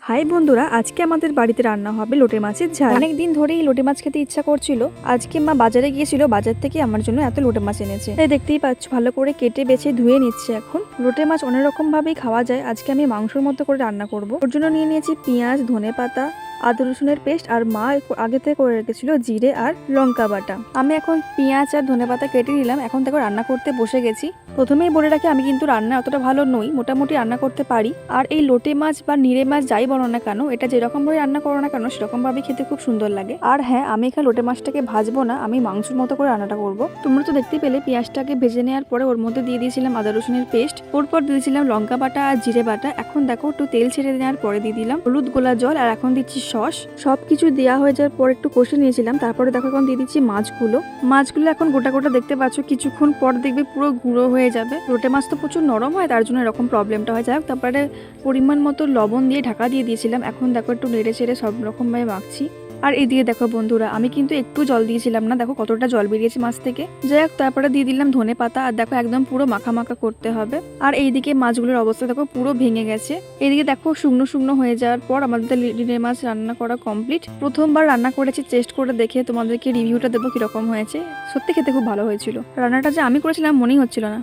High বন্ধুরা, আজকে আমাদের বাড়িতে রান্না হবে লোটে মাছের ঝাল। অনেক দিন ধরেই লোটে মাছ খেতে ইচ্ছা করছিল। আজকে মা বাজারে গিয়েছিল, বাজার থেকে আমার জন্য এত লোটে মাছ এনেছে। তাই দেখতেই পাচ্ছ, ভালো করে কেটে বেছে ধুয়ে নিচ্ছে। এখন লোটে মাছ অনেক রকম ভাবেই খাওয়া যায়। আজকে আমি মাংসের মতো করে রান্না করব। ওর জন্য নিয়ে নিয়েছি পেঁয়াজ, ধনেপাতা, আদা রসুনের পেস্ট, আর মা আগে থেকে করে রেখেছিল জিরে আর লঙ্কা বাটা। আমি এখন পেঁয়াজ আর ধনেপাতা কেটে নিলাম। এখন দেখো রান্না করতে বসে গেছি। প্রথমেই বলে রাখি, আমি কিন্তু রান্না অতটা ভালো নই, মোটামুটি রান্না করতে পারি। আর এই লোটে মাছ বা নিরে মাছ যাই বলো না কেন, এটা যেরকম ভাবে রান্না করো না কেন সেরকম ভাবে খেতে খুব সুন্দর লাগে। আর হ্যাঁ, আমি এখানে লোটে মাছটাকে ভাজবো না, আমি মাংসের মতো করে রান্নাটা করবো। তোমরা তো দেখতেই পেলে, পেঁয়াজটাকে ভেজে নেওয়ার পরে ওর মধ্যে দিয়ে দিয়েছিলাম আদা রসুনের পেস্ট, ওরপর দিয়েছিলাম লঙ্কা বাটা আর জিরে বাটা। এখন দেখো একটু তেল ছেড়ে নেওয়ার পরে দিয়ে দিলাম হলুদ গোলা জল, আর এখন দিচ্ছি সস। সবকিছু দেওয়া হয়ে যাওয়ার পর একটু কষে নিয়েছিলাম। তারপরে দেখো এখন দিয়ে দিচ্ছি মাছগুলো। এখন গোটা গোটা দেখতে পাচ্ছ, কিছুক্ষণ পর দেখবে পুরো গুঁড়ো হয়ে যাবে। লোটে মাছ তো প্রচুর নরম হয়, তার জন্য এরকম প্রবলেমটা হয়। যাই হোক, তারপরে পরিমাণ মতো লবণ দিয়ে ঢাকা দিয়ে দিয়েছিলাম। এখন দেখো একটু নেড়ে চেড়ে সব রকম ভাবে মাখছি। আর এদিকে দেখো বন্ধুরা, আমি কিন্তু একটু জল দিয়েছিলাম না, দেখো কতটা জল বেরিয়েছে মাছ থেকে। যাই হোক, তারপরে দিয়ে দিলাম ধনে পাতা, আর দেখো একদম পুরো মাখা মাখা করতে হবে। আর এইদিকে মাছগুলোর অবস্থা দেখো পুরো ভেঙে গেছে। এইদিকে দেখো শুকনো শুকনো হয়ে যাওয়ার পর আমাদের লিনের মাছ রান্না করা কমপ্লিট। প্রথমবার রান্না করেছি, টেস্ট করে দেখে তোমাদেরকে রিভিউটা দেবো কিরকম হয়েছে। সত্যি খেতে খুব ভালো হয়েছিল। রান্নাটা যে আমি করেছিলাম মনেই হচ্ছিল না।